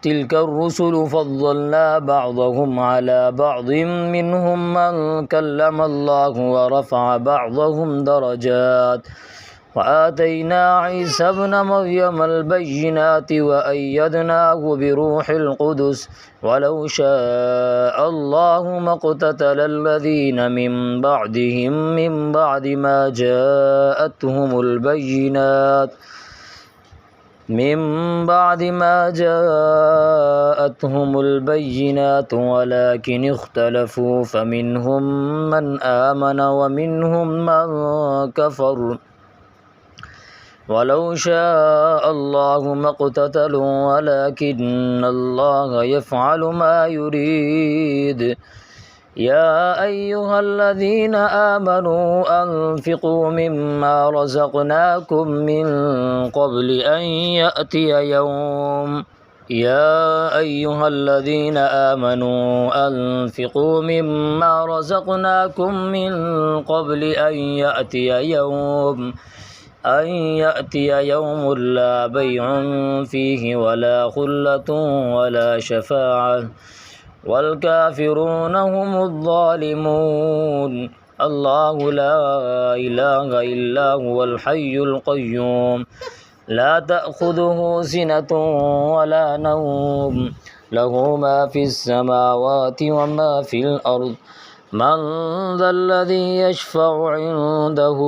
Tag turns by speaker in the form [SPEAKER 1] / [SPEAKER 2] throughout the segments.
[SPEAKER 1] تلك الرسل فضلنا بعضهم على بعض منهم من كلم الله ورفع بعضهم درجات وآتينا عيسى ابن مريم البينات وأيدناه بروح القدس ولو شاء الله ما اقتتل الذين من بعدهم من بعد ما جاءتهم البينات ولكن اختلفوا فمنهم من آمن ومنهم من كفر ولو شاء الله ما اقتتلوا ولكن الله يفعل ما يريد يا أيها الذين آمنوا أنفقوا مما رزقناكم من قبل أن يأتي يوم لا بيع فيه ولا خلة ولا شفاعة والكافرون هم الظالمون الله لا إله إلا هو الحي القيوم لا تأخذه سنة ولا نوم له ما في السماوات وما في الأرض من ذا الذي يشفع عنده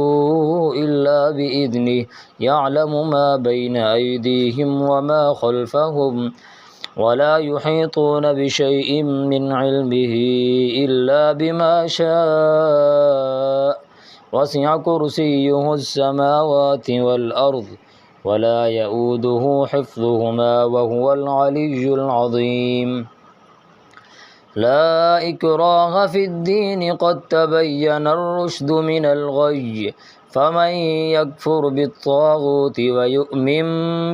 [SPEAKER 1] إلا بإذنه يعلم ما بين أيديهم وما خلفهم ولا يحيطون بشيء من علمه إلا بما شاء وسع كرسيه السماوات والأرض ولا يؤوده حفظهما وهو العلي العظيم لا إكراه في الدين قد تبين الرشد من الغي فمن يكفر بالطاغوت ويؤمن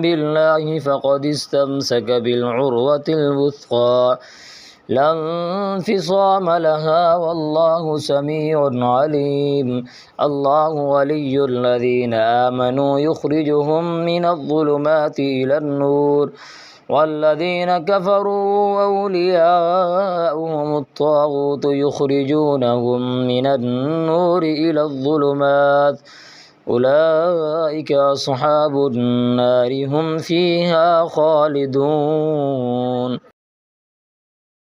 [SPEAKER 1] بالله فقد استمسك بالعروة الوثقى لا انفصام لها والله سميع عليم الله ولي الذين آمنوا يخرجهم من الظلمات إلى النور والذين كفروا أولياؤهم الطاغوت يخرجونهم من النور إلى الظلمات أولئك أصحاب النار هم فيها خالدون.